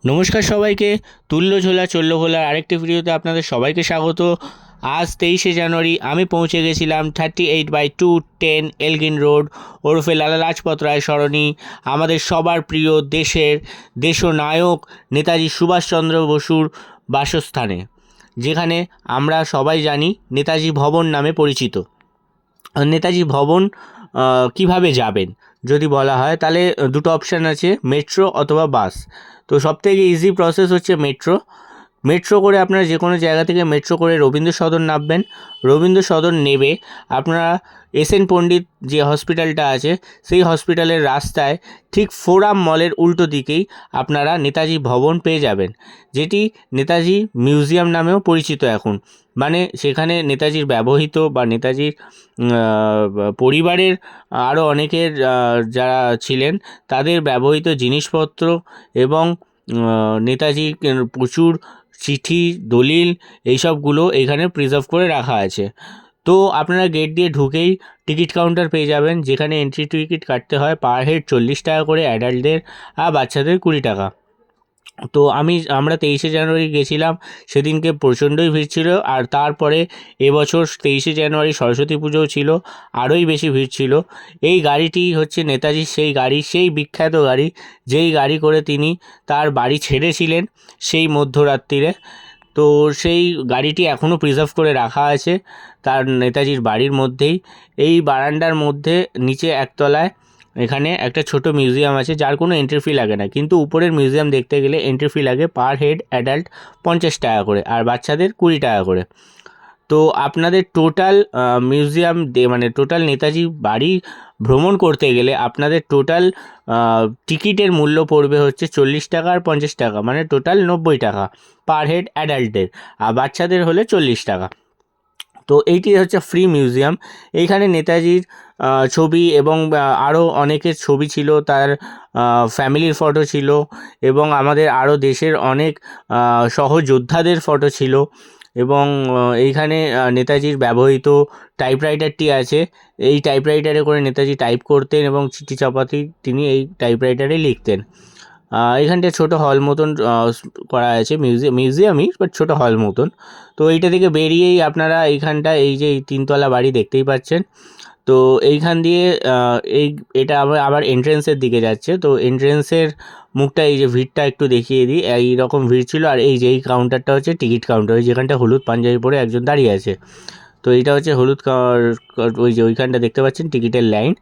নমস্কার সবাইকে। তুল্য ঝোলা চল্ল ভোলার আরেকটি ভিডিওতে আপনাদের সবাইকে স্বাগত। আজ 23শে জানুয়ারি আমি পৌঁছে গেছিলাম 38/210 এলগিন রোড ওরফে লালা লাজপত রায় সরণি, আমাদের সবার প্রিয় দেশের দেশনায়ক নেতাজি সুভাষচন্দ্র বসুর বাসস্থানে, যেখানে আমরা সবাই জানি নেতাজি ভবন নামে পরিচিত। নেতাজি ভবন কিভাবে যাবেন যদি বলা হয়, তাহলে দুটো অপশান আছে, মেট্রো অথবা বাস। তো সবথেকে ইজি প্রসেস হচ্ছে মেট্রো। মেট্রো করে আপনারা যে কোনো জায়গা থেকে মেট্রো করে রবীন্দ্র সদন নামবেন। রবীন্দ্র সদন নেবে আপনারা এসএন পণ্ডিত যে হসপিটালটা আছে, সেই হসপিটালের রাস্তায় ঠিক ফোরাম মলের উল্টো দিকেই আপনারা নেতাজি ভবন পেয়ে যাবেন, যেটি নেতাজি মিউজিয়াম নামেও পরিচিত এখন। মানে সেখানে নেতাজির ব্যবহৃত বা নেতাজির পরিবারের আরও অনেকের যারা ছিলেন তাদের ব্যবহৃত জিনিসপত্র এবং নেতাজির প্রচুর চিঠি, দলিল, এইসবগুলো এখানে প্রিজার্ভ করে রাখা আছে। তো আপনারা গেট দিয়ে ঢুকেই টিকিট কাউন্টার পেয়ে যাবেন, যেখানে এন্ট্রি টিকিট কাটতে হয় পার হেড 40 টাকা করে অ্যাডাল্টদের, আর বাচ্চাদের 20 টাকা। তো আমরা 23শে জানুয়ারি গেছিলাম, সেদিনকে প্রচণ্ডই ভিড় ছিল। আর তারপরে এবছর 23শে জানুয়ারি সরস্বতী পুজোও ছিল, আরোই বেশি ভিড় ছিল। এই গাড়িটি হচ্ছে নেতাজির সেই গাড়ি, সেই বিখ্যাত গাড়ি, যেই গাড়ি করে তিনি তার বাড়ি ছেড়েছিলেন সেই মধ্যরাত্রিরে। তো সেই গাড়িটি এখনও প্রিজার্ভ করে রাখা আছে তার নেতাজির বাড়ির মধ্যেই। এই বারান্দার মধ্যে নিচে একতলায় এখানে একটা ছোট মিউজিয়াম আছে, যার কোনো এন্ট্রি ফি লাগে না, কিন্তু উপরের মিউজিয়াম দেখতে গেলে এন্ট্রি ফি লাগে পার হেড অ্যাডাল্ট 50 টাকা করে, আর বাচ্চাদের 20 টাকা করে। তো আপনাদের টোটাল মিউজিয়াম মানে টোটাল নেতাজি বাড়ি ভ্রমণ করতে গেলে আপনাদের টোটাল টিকিটের মূল্য পড়বে হচ্ছে 40 টাকা আর 50 টাকা, মানে টোটাল 90 টাকা পার হেড অ্যাডাল্টের, আর বাচ্চাদের হলে 40 টাকা। তো এইটি হচ্ছে ফ্রি মিউজিয়াম। এইখানে নেতাজির ছবি এবং আরও অনেকের ছবি ছিল, তার ফ্যামিলির ফটো ছিল, এবং আমাদের আরও দেশের অনেক সহযোদ্ধাদের ফটো ছিল। এবং এইখানে নেতাজির ব্যবহৃত টাইপরাইটারটি আছে। এই টাইপরাইটারে করে নেতাজি টাইপ করতেন এবং চিঠি চাপাতি তিনি এই টাইপরাইটারে লিখতেন। এখানটায় ছোটো হল মতন করা আছে, মিউজিয়ামই বাট ছোটো হল মতন। তো এইটা থেকে বেরিয়েই আপনারা এইখানটা এই যে এই 3তলা বাড়ি দেখতেই পাচ্ছেন। তো এইখান দিয়ে এটা আবার এন্ট্রেন্সের দিকে যাচ্ছে। তো এন্ট্রেন্সের মুখটা, এই যে ভিড়টা একটু দেখিয়ে দিই, এইরকম ভিড় ছিল। আর এই যে এই কাউন্টারটা হচ্ছে টিকিট কাউন্টার, ওই যেখানটা হলুদ পাঞ্জাবি পরে একজন দাঁড়িয়ে আছে। তো এইটা হচ্ছে ওই যে ওইখানটা দেখতে পাচ্ছেন টিকিটের লাইন।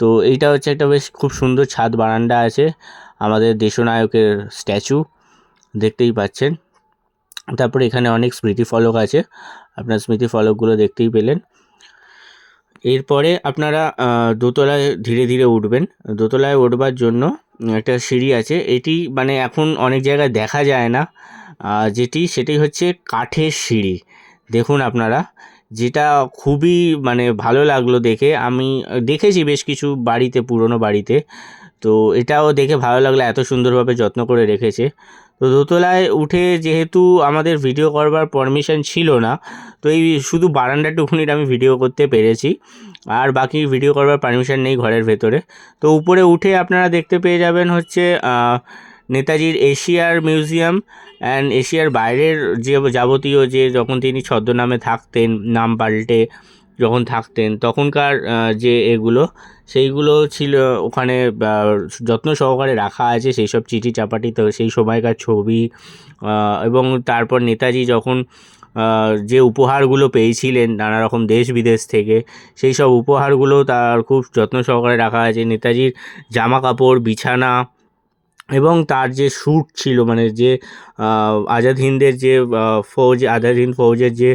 তো এইটা হচ্ছে একটা বেশ খুব সুন্দর ছাদ বারান্দা আছে, আমাদের দেশনায়কের স্ট্যাচু দেখতেই পাচ্ছেন। তারপরে এখানে অনেক স্মৃতি ফলক আছে, আপনার স্মৃতি ফলকগুলো দেখতেই পেলেন। এরপরে আপনারা দোতলায় ধীরে ধীরে উঠবেন। দোতলায় উঠবার জন্য একটা সিঁড়ি আছে, এটি মানে এখন অনেক জায়গায় দেখা যায় না, সেটি হচ্ছে কাঠের সিঁড়ি। দেখুন আপনারা, যেটা খুবই মানে ভালো লাগলো দেখে। আমি দেখেছি বেশ কিছু বাড়িতে, পুরনো বাড়িতে। তো এটাও দেখে ভালো লাগলো, এত সুন্দরভাবে যত্ন করে রেখেছে। তো দোতলায় উঠে যেহেতু আমাদের ভিডিও করবার পারমিশন ছিল না, তো এই শুধু বারান্দাটুকুনির আমি ভিডিও করতে পেরেছি, আর বাকি ভিডিও করবার পারমিশন নেই ঘরের ভেতরে। তো উপরে উঠে আপনারা দেখতে পেয়ে যাবেন হচ্ছে নেতাজির এশিয়ার মিউজিয়াম অ্যান্ড এশিয়ার বাইরের যে যাবতীয়, যে যখন তিনি ছদ্মনামে থাকতেন, নাম পাল্টে যখন থাকতেন তখনকার যে এগুলো, সেইগুলো ছিল ওখানে যত্ন সহকারে রাখা আছে, সেই সব চিঠি চাপাটি, তো সেই সময়কার ছবি। এবং তারপর নেতাজি যখন যে উপহারগুলো পেয়েছিলেন নানা রকম দেশ বিদেশ থেকে, সেই সব উপহারগুলো তার খুব যত্ন সহকারে রাখা আছে। নেতাজির জামা কাপড়, বিছানা এবং তার যে স্যুট ছিল, মানে যে আজাদ হিন্দের যে আজাদ হিন্দ ফৌজের যে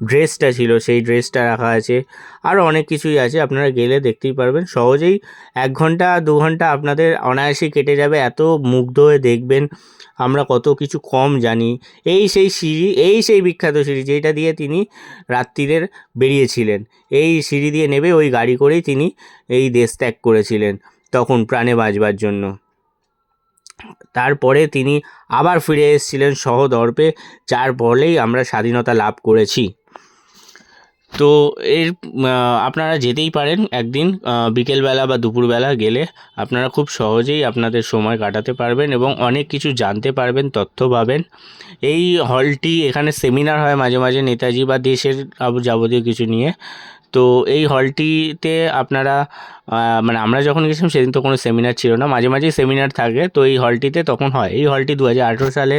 ড্রেসটা ছিল, সেই ড্রেসটা রাখা আছে। আরও অনেক কিছুই আছে, আপনারা গেলে দেখতেই পারবেন। সহজেই 1 ঘন্টা 2 ঘন্টা আপনাদের অনায়াসেই কেটে যাবে, এত মুগ্ধ হয়ে দেখবেন আমরা কত কিছু কম জানি। এই সেই বিখ্যাত সিঁড়ি যেটা দিয়ে তিনি রাত্রিরের বেরিয়েছিলেন। এই সিঁড়ি দিয়ে নেবে ওই গাড়ি করেই তিনি এই দেশ ত্যাগ করেছিলেন তখন প্রাণে বাঁচবার জন্য। তারপরে তিনি আবার ফিরে এসেছিলেন সহদর্পে, যার ফলেই আমরা স্বাধীনতা লাভ করেছি। তো এর আপনারা যেতেই পারেন একদিন বিকেলবেলা বা দুপুরবেলা গেলে আপনারা খুব সহজেই আপনাদের সময় কাটাতে পারবেন এবং অনেক কিছু জানতে পারবেন, তথ্য পাবেন। এই হলটি, এখানে সেমিনার হয় মাঝে মাঝে নেতাজি বা দেশের যাবতীয় কিছু নিয়ে। তো এই হলটিতে আপনারা মানে আমরা যখন গেছিলাম সেদিন তো কোনো সেমিনার ছিল না, মাঝে মাঝেই সেমিনার থাকে, তো এই হলটিতে তখন হয়। এই হলটি 2018 সালে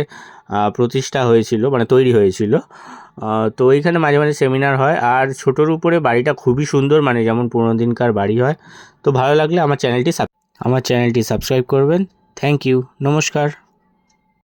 প্রতিষ্ঠা হয়েছিল, মানে তৈরি হয়েছিল। তো এইখানে মাঝে মাঝে সেমিনার হয়। আর ছোটোর উপরে বাড়িটা খুবই সুন্দর, মানে যেমন পুরোনো দিনকার বাড়ি হয়। তো ভালো লাগলে আমার চ্যানেলটি সাবস্ক্রাইব করবেন। থ্যাংক ইউ, নমস্কার।